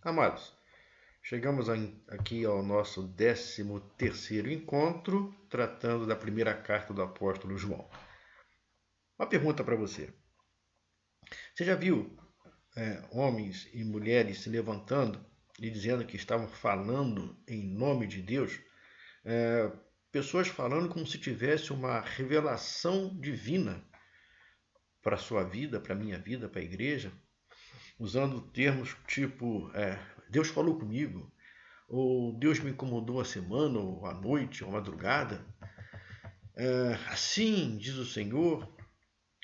Amados, chegamos aqui ao nosso 13º encontro, tratando da primeira carta do apóstolo João. Uma pergunta para você. Você já viu homens e mulheres se levantando e dizendo que estavam falando em nome de Deus? Pessoas falando como se tivesse uma revelação divina para a sua vida, para a minha vida, para a igreja, usando termos tipo Deus falou comigo, ou Deus me incomodou a semana, ou a noite, ou a madrugada. Assim diz o Senhor,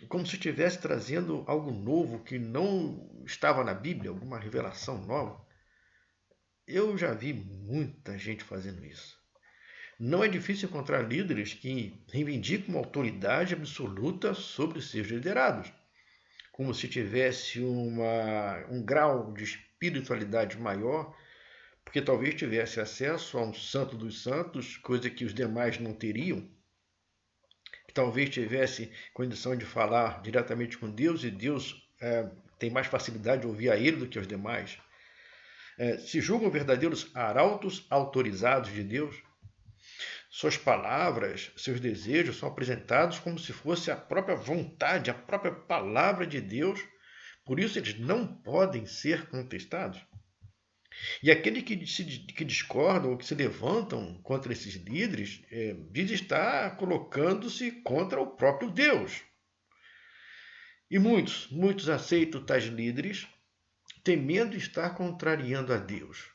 como se estivesse trazendo algo novo que não estava na Bíblia, alguma revelação nova. Eu já vi muita gente fazendo isso. Não é difícil encontrar líderes que reivindicam uma autoridade absoluta sobre os seus liderados, como se tivesse um grau de espiritualidade maior, porque talvez tivesse acesso a um santo dos santos, coisa que os demais não teriam, que talvez tivesse condição de falar diretamente com Deus, e Deus tem mais facilidade de ouvir a ele do que aos demais. Se julgam verdadeiros arautos autorizados de Deus. Suas palavras, seus desejos são apresentados como se fosse a própria vontade, a própria palavra de Deus. Por isso eles não podem ser contestados. E aqueles que discordam ou que se levantam contra esses líderes diz estar colocando-se contra o próprio Deus. E muitos aceitam tais líderes temendo estar contrariando a Deus.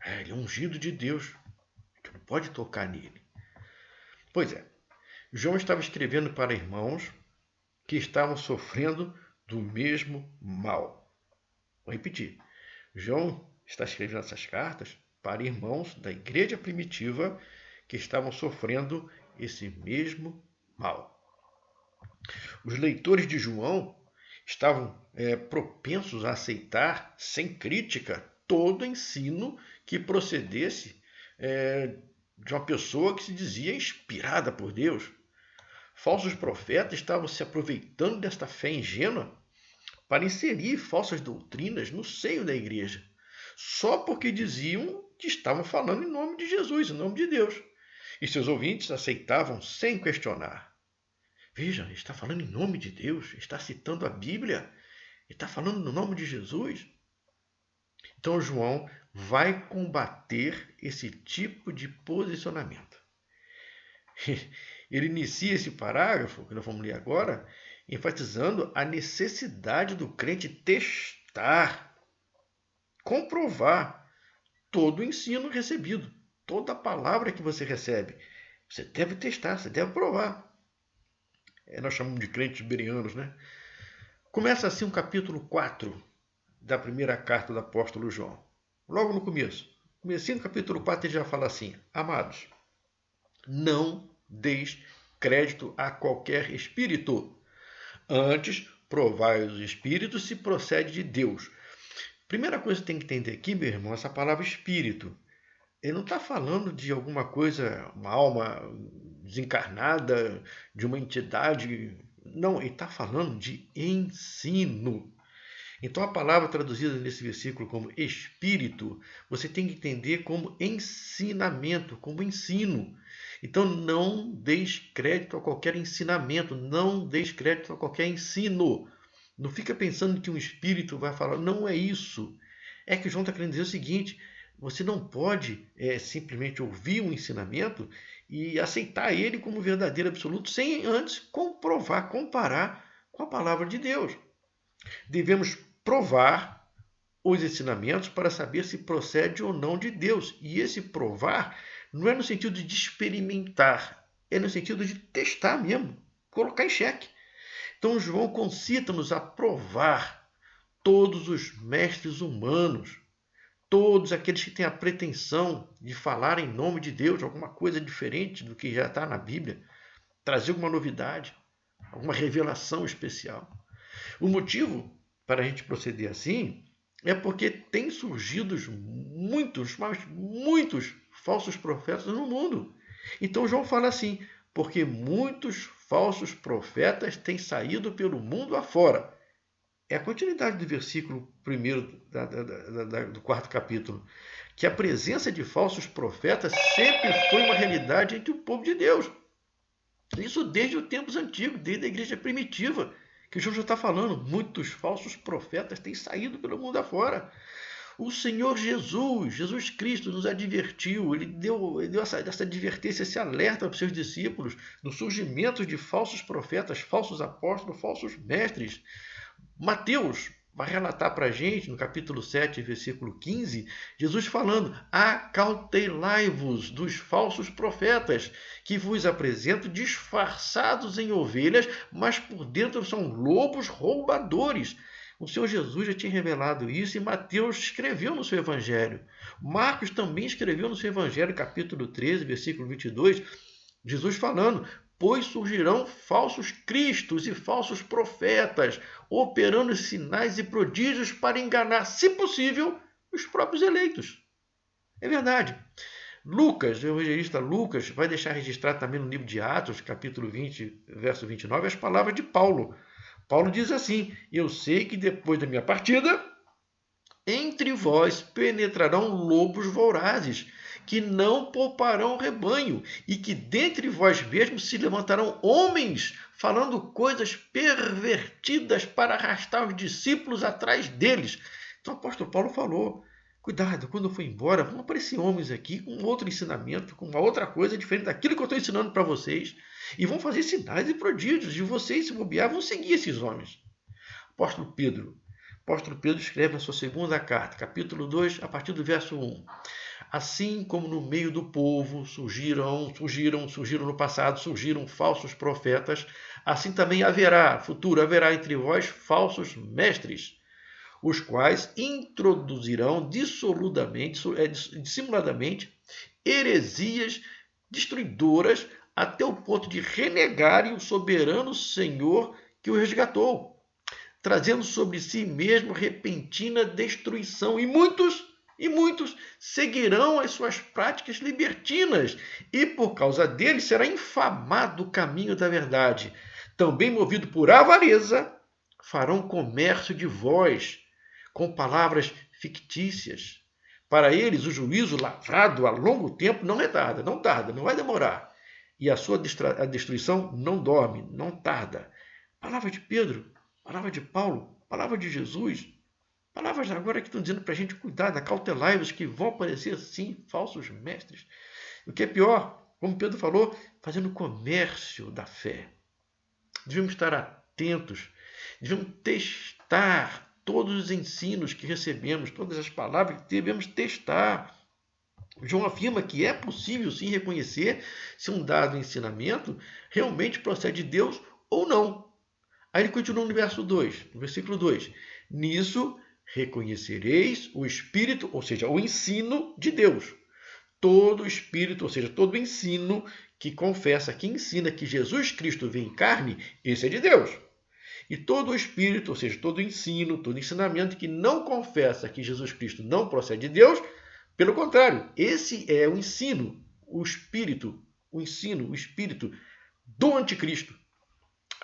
Ele é ungido de Deus, que não pode tocar nele. Pois é, João estava escrevendo para irmãos que estavam sofrendo do mesmo mal. Vou repetir. João está escrevendo essas cartas para irmãos da igreja primitiva que estavam sofrendo esse mesmo mal. Os leitores de João estavam propensos a aceitar, sem crítica, todo ensino que procedesse de uma pessoa que se dizia inspirada por Deus. Falsos profetas estavam se aproveitando desta fé ingênua para inserir falsas doutrinas no seio da igreja, só porque diziam que estavam falando em nome de Jesus, em nome de Deus. E seus ouvintes aceitavam sem questionar. Veja, ele está falando em nome de Deus, está citando a Bíblia, ele está falando no nome de Jesus. Então João vai combater esse tipo de posicionamento. Ele inicia esse parágrafo, que nós vamos ler agora, enfatizando a necessidade do crente testar, comprovar todo o ensino recebido, toda a palavra que você recebe. Você deve testar, você deve provar. Nós chamamos de crentes bereanos, né? Começa assim o capítulo 4 da primeira carta do apóstolo João. Logo no começo. Comecinho do capítulo 4 ele já fala assim: Amados, não deis crédito a qualquer espírito. Antes, provai os espíritos se procede de Deus. Primeira coisa que tem que entender aqui, meu irmão, essa palavra espírito. Ele não está falando de alguma coisa, uma alma desencarnada, de uma entidade. Não, ele está falando de ensino. Então a palavra traduzida nesse versículo como espírito, você tem que entender como ensinamento, como ensino. Então não deis crédito a qualquer ensinamento, não deis crédito a qualquer ensino. Não fica pensando que um espírito vai falar, não é isso. É que João está querendo dizer o seguinte: você não pode simplesmente ouvir um ensinamento e aceitar ele como verdadeiro absoluto sem antes comprovar, comparar com a palavra de Deus. Devemos provar os ensinamentos para saber se procede ou não de Deus. E esse provar não é no sentido de experimentar, é no sentido de testar mesmo, colocar em xeque. Então João concita-nos a provar todos os mestres humanos, todos aqueles que têm a pretensão de falar em nome de Deus, alguma coisa diferente do que já está na Bíblia, trazer alguma novidade, alguma revelação especial. O motivo para a gente proceder assim é porque tem surgido muitos, mas muitos falsos profetas no mundo. Então João fala assim: porque muitos falsos profetas têm saído pelo mundo afora. É a continuidade do versículo 1 do 4º capítulo, que a presença de falsos profetas sempre foi uma realidade entre o povo de Deus. Isso desde os tempos antigos, desde a igreja primitiva, que João já está falando. Muitos falsos profetas têm saído pelo mundo afora. O Senhor Jesus Cristo, nos advertiu, ele deu essa advertência, esse alerta para os seus discípulos no surgimento de falsos profetas, falsos apóstolos, falsos mestres. Mateus vai relatar para a gente, no capítulo 7, versículo 15, Jesus falando: acautelai-vos dos falsos profetas, que vos apresentam disfarçados em ovelhas, mas por dentro são lobos roubadores. O Senhor Jesus já tinha revelado isso e Mateus escreveu no seu evangelho. Marcos também escreveu no seu evangelho, capítulo 13, versículo 22, Jesus falando: pois surgirão falsos cristos e falsos profetas, operando sinais e prodígios para enganar, se possível, os próprios eleitos. É verdade. Lucas, o evangelista Lucas, vai deixar registrado também no livro de Atos, capítulo 20, verso 29, as palavras de Paulo. Paulo diz assim: eu sei que depois da minha partida, entre vós penetrarão lobos vorazes, que não pouparão o rebanho, e que dentre vós mesmos se levantarão homens, falando coisas pervertidas para arrastar os discípulos atrás deles. Então o apóstolo Paulo falou: cuidado, quando eu for embora, vão aparecer homens aqui com outro ensinamento, com uma outra coisa diferente daquilo que eu estou ensinando para vocês, e vão fazer sinais e prodígios, e vocês, se bobear, vão seguir esses homens. Apóstolo Pedro escreve na sua segunda carta, capítulo 2, a partir do verso 1. Assim como no meio do povo surgiram no passado, surgiram falsos profetas, assim também haverá entre vós falsos mestres, os quais introduzirão dissimuladamente, heresias destruidoras, até o ponto de renegarem o soberano Senhor que o resgatou, trazendo sobre si mesmo repentina destruição. E muitos seguirão as suas práticas libertinas, e por causa deles será infamado o caminho da verdade. Também movido por avareza, farão comércio de vós, com palavras fictícias. Para eles, o juízo lavrado a longo tempo não tarda, não vai demorar. E a sua destruição não dorme, não tarda. Palavra de Pedro, palavra de Paulo, palavra de Jesus. Palavras agora que estão dizendo para a gente cuidar, acautelai-vos, que vão aparecer sim falsos mestres. O que é pior, como Pedro falou, fazendo comércio da fé. Devemos estar atentos, devemos testar todos os ensinos que recebemos, todas as palavras que devemos testar. João afirma que é possível sim reconhecer se um dado ensinamento realmente procede de Deus ou não. Aí ele continua no verso 2, no versículo 2. Nisso reconhecereis o Espírito, ou seja, o ensino de Deus. Todo Espírito, ou seja, todo ensino que confessa, que ensina que Jesus Cristo veio em carne, esse é de Deus. E todo o Espírito, ou seja, todo ensino, todo ensinamento que não confessa que Jesus Cristo não procede de Deus, pelo contrário, esse é o ensino, o Espírito do anticristo,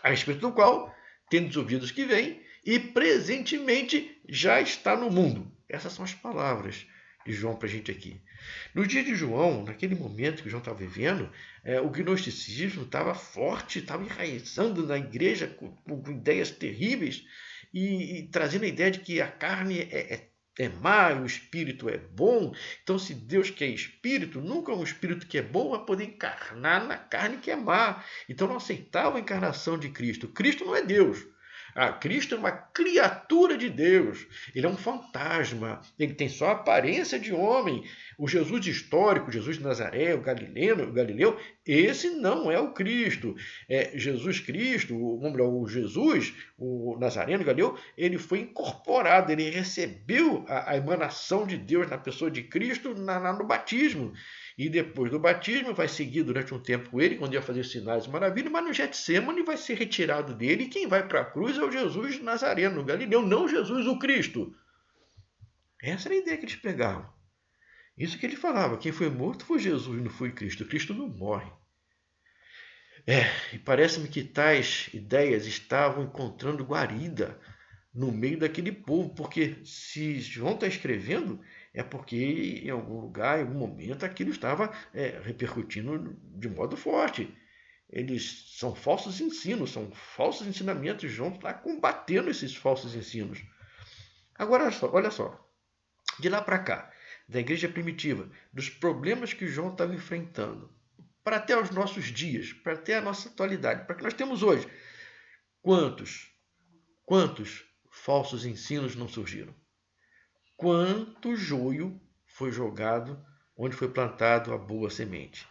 a respeito do qual, tendo os ouvidos que veem, e presentemente já está no mundo. Essas são as palavras de João para a gente aqui. No dia de João, naquele momento que João estava vivendo, o gnosticismo estava forte, estava enraizando na igreja com ideias terríveis e trazendo a ideia de que a carne é má e o espírito é bom. Então, se Deus que é espírito, nunca um espírito que é bom vai poder encarnar na carne que é má. Então, não aceitava a encarnação de Cristo. Cristo não é Deus. Cristo é uma criatura de Deus, ele é um fantasma, ele tem só a aparência de homem. O Jesus histórico, Jesus de Nazaré, o Galileu, esse não é o Cristo. Jesus Cristo, o Jesus, o Nazareno, o Galileu, ele foi incorporado, ele recebeu a emanação de Deus na pessoa de Cristo no batismo. E depois do batismo vai seguir durante um tempo com ele, quando ia fazer sinais e maravilhas, mas no Getsemane vai ser retirado dele, e quem vai para a cruz é o Jesus Nazareno, Galileu, não Jesus o Cristo. Essa era a ideia que eles pegavam. Isso que ele falava, quem foi morto foi Jesus, não foi Cristo. Cristo não morre. E parece-me que tais ideias estavam encontrando guarida no meio daquele povo, porque se João está escrevendo, é porque em algum lugar, em algum momento, aquilo estava repercutindo de modo forte. Eles são falsos ensinos, são falsos ensinamentos. João está combatendo esses falsos ensinos. Agora, olha só, de lá para cá, da igreja primitiva, dos problemas que João estava enfrentando, para até os nossos dias, para até a nossa atualidade, para que nós temos hoje, quantos falsos ensinos não surgiram? Quanto joio foi jogado onde foi plantado a boa semente?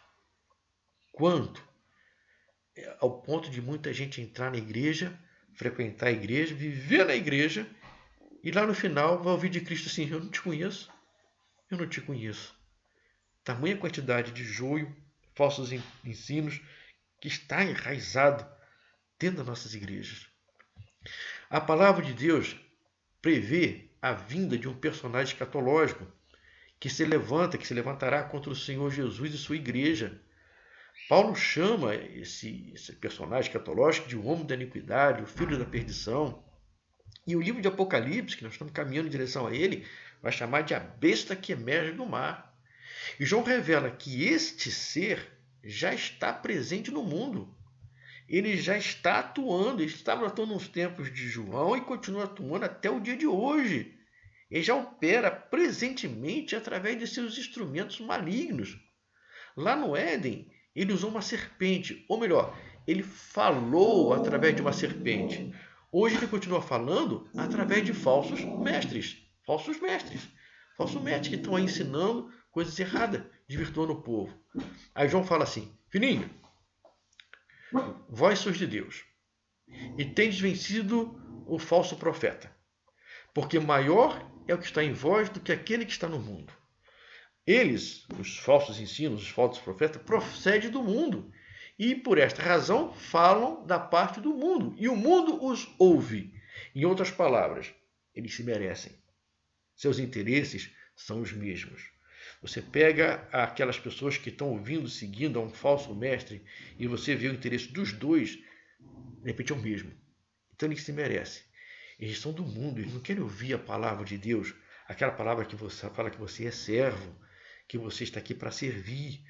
Quanto? Ao ponto de muita gente entrar na igreja, frequentar a igreja, viver na igreja, e lá no final vai ouvir de Cristo assim: eu não te conheço, eu não te conheço. Tamanha quantidade de joio, falsos ensinos, que está enraizado dentro das nossas igrejas. A palavra de Deus prevê a vinda de um personagem escatológico que se levantará contra o Senhor Jesus e sua igreja. Paulo chama esse personagem escatológico de um homem da iniquidade, o filho da perdição. E o livro de Apocalipse, que nós estamos caminhando em direção a ele, vai chamar de a besta que emerge do mar. E João revela que este ser já está presente no mundo. Ele já está atuando, ele estava atuando nos tempos de João e continua atuando até o dia de hoje. Ele já opera presentemente através de seus instrumentos malignos. Lá no Éden, ele usou uma serpente, ou melhor, ele falou através de uma serpente. Hoje ele continua falando através de falsos mestres que estão aí ensinando coisas erradas, desvirtuando o povo. Aí João fala assim: filhinho, vós sois de Deus e tendes vencido o falso profeta, porque maior é o que está em vós do que aquele que está no mundo. Eles, os falsos ensinos, os falsos profetas, procedem do mundo e por esta razão falam da parte do mundo e o mundo os ouve. Em outras palavras, eles se merecem. Seus interesses são os mesmos. Você pega aquelas pessoas que estão ouvindo, seguindo a um falso mestre, e você vê o interesse dos dois, de repente é o mesmo. Então eles se merecem. Eles são do mundo, eles não querem ouvir a palavra de Deus, aquela palavra que você fala que você é servo, que você está aqui para servir,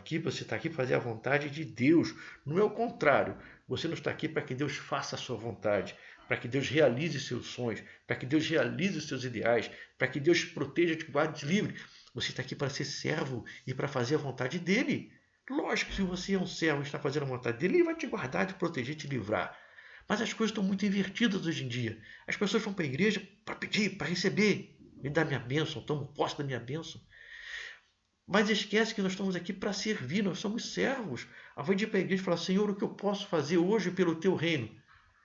que você está aqui para fazer a vontade de Deus. Não é o contrário. Você não está aqui para que Deus faça a sua vontade, para que Deus realize seus sonhos, para que Deus realize os seus ideais, para que Deus te proteja, te guarde, te livre. Você está aqui para ser servo e para fazer a vontade dele. Lógico que se você é um servo e está fazendo a vontade dele, ele vai te guardar, te proteger, te livrar. Mas as coisas estão muito invertidas hoje em dia. As pessoas vão para a igreja para pedir, para receber. Me dá minha bênção, tomo posse da minha bênção. Mas esquece que nós estamos aqui para servir, nós somos servos. Ao invés de ir para a igreja e falar: Senhor, o que eu posso fazer hoje pelo teu reino?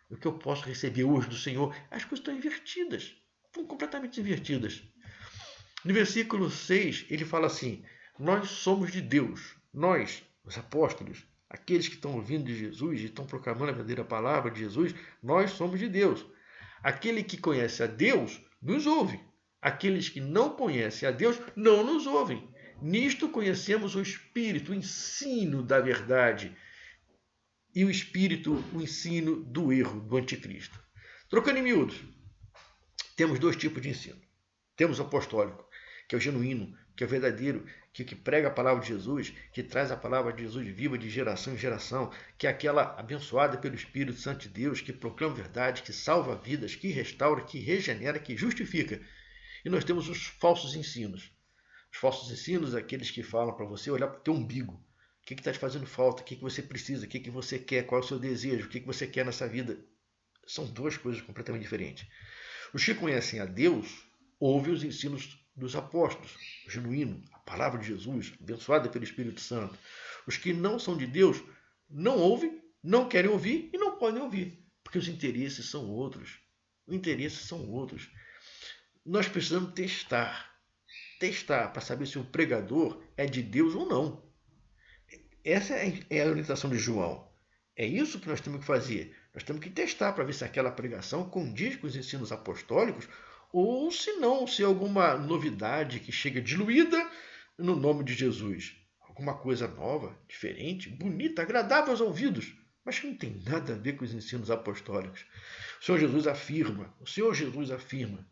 O que eu posso receber hoje do Senhor? As coisas estão invertidas, estão completamente invertidas. No versículo 6, ele fala assim: nós somos de Deus, nós, os apóstolos, aqueles que estão ouvindo de Jesus e estão proclamando a verdadeira palavra de Jesus, nós somos de Deus. Aquele que conhece a Deus nos ouve. Aqueles que não conhecem a Deus não nos ouvem. Nisto conhecemos o Espírito, o ensino da verdade, e o Espírito, o ensino do erro, do anticristo. Trocando em miúdos, temos dois tipos de ensino. Temos o apostólico, que é o genuíno, que é o verdadeiro, que prega a palavra de Jesus, que traz a palavra de Jesus viva de geração em geração, que é aquela abençoada pelo Espírito Santo de Deus, que proclama verdade, que salva vidas, que restaura, que regenera, que justifica. E nós temos os falsos ensinos. Os falsos ensinos, aqueles que falam para você olhar para o teu umbigo. O que está te fazendo falta? O que você precisa? O que você quer? Qual é o seu desejo? O que você quer nessa vida? São duas coisas completamente diferentes. Os que conhecem a Deus ouvem os ensinos dos apóstolos, o genuíno, a palavra de Jesus, abençoada pelo Espírito Santo. Os que não são de Deus não ouvem, não querem ouvir e não podem ouvir, porque os interesses são outros. Os interesses são outros. Nós precisamos testar para saber se o pregador é de Deus ou não. Essa é a orientação de João. É isso que nós temos que fazer. Nós temos que testar para ver se aquela pregação condiz com os ensinos apostólicos ou se não, se é alguma novidade que chega diluída no nome de Jesus. Alguma coisa nova, diferente, bonita, agradável aos ouvidos, mas que não tem nada a ver com os ensinos apostólicos. O Senhor Jesus afirma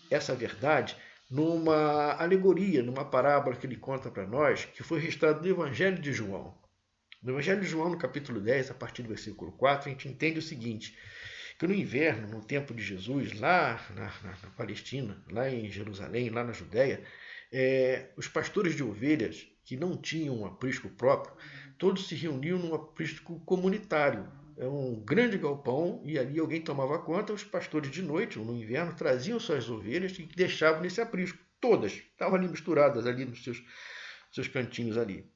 essa verdade numa alegoria, numa parábola que ele conta para nós, que foi registrada no Evangelho de João. No Evangelho de João, no capítulo 10, a partir do versículo 4, a gente entende o seguinte, que no inverno, no tempo de Jesus, lá na Palestina, lá em Jerusalém, lá na Judéia, os pastores de ovelhas, que não tinham um aprisco próprio, todos se reuniam num aprisco comunitário. É um grande galpão e ali alguém tomava conta. Os pastores de noite, ou no inverno, traziam suas ovelhas e deixavam nesse aprisco. Todas estavam ali misturadas ali nos seus cantinhos ali.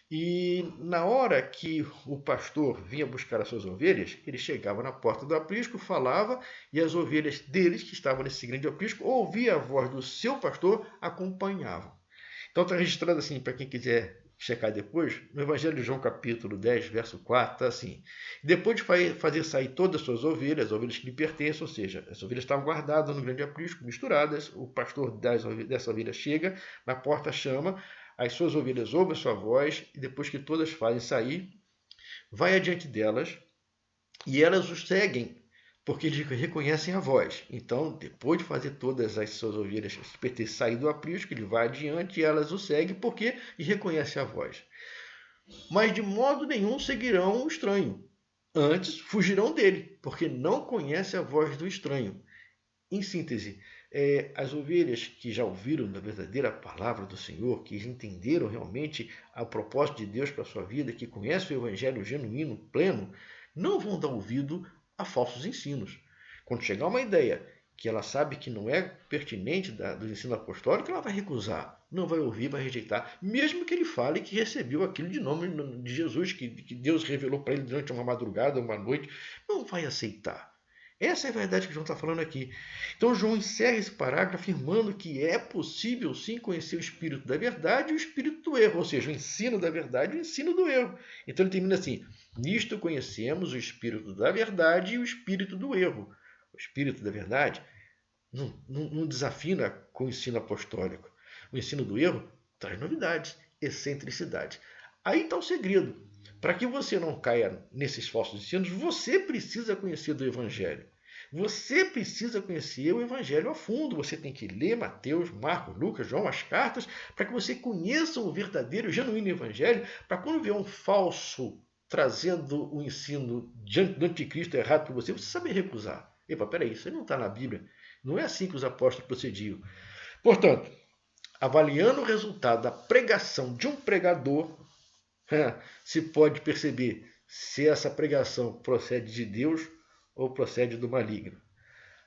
E na hora que o pastor vinha buscar as suas ovelhas, ele chegava na porta do aprisco, falava, e as ovelhas deles, que estavam nesse grande aprisco, ouvia a voz do seu pastor, acompanhavam. Então está registrado assim, para quem quiser checar depois, no Evangelho de João capítulo 10, verso 4, está assim, depois de fazer sair todas as suas ovelhas, as ovelhas que lhe pertencem, ou seja, as ovelhas estavam guardadas no grande aprisco, misturadas, o pastor dessa ovelha chega, na porta chama, as suas ovelhas ouvem a sua voz, e depois que todas fazem sair, vai adiante delas, e elas os seguem, porque eles reconhecem a voz. Então, depois de fazer todas as suas ovelhas sair do aprisco, ele vai adiante e elas o seguem, porque reconhecem a voz. Mas de modo nenhum seguirão o estranho. Antes, fugirão dele, porque não conhecem a voz do estranho. Em síntese, as ovelhas que já ouviram da verdadeira palavra do Senhor, que entenderam realmente o propósito de Deus para a sua vida, que conhecem o evangelho genuíno, pleno, não vão dar ouvido a falsos ensinos. Quando chegar uma ideia que ela sabe que não é pertinente do ensino apostólico, ela vai recusar, não vai ouvir, vai rejeitar, mesmo que ele fale que recebeu aquilo de nome de Jesus, que Deus revelou para ele durante uma madrugada, uma noite, não vai aceitar. Essa é a verdade que João está falando aqui. Então João encerra esse parágrafo afirmando que é possível sim conhecer o espírito da verdade e o espírito do erro, ou seja, o ensino da verdade e o ensino do erro. Então ele termina assim, nisto conhecemos o espírito da verdade e o espírito do erro. O espírito da verdade não desafina com o ensino apostólico. O ensino do erro traz novidades, excentricidade. Aí está o segredo. Para que você não caia nesses falsos ensinos, você precisa conhecer do Evangelho. Você precisa conhecer o Evangelho a fundo. Você tem que ler Mateus, Marcos, Lucas, João, as cartas, para que você conheça o verdadeiro, o genuíno Evangelho, para quando vier um falso trazendo o ensino do anticristo errado para você, você saber recusar. Epa, peraí, isso não está na Bíblia. Não é assim que os apóstolos procediam. Portanto, avaliando o resultado da pregação de um pregador, se pode perceber se essa pregação procede de Deus ou procede do maligno.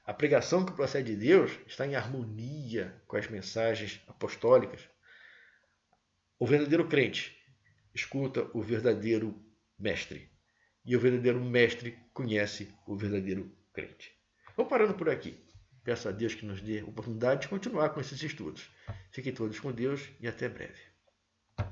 A pregação que procede de Deus está em harmonia com as mensagens apostólicas. O verdadeiro crente escuta o verdadeiro mestre. E o verdadeiro mestre conhece o verdadeiro crente. Vou parando por aqui. Peço a Deus que nos dê a oportunidade de continuar com esses estudos. Fiquem todos com Deus e até breve.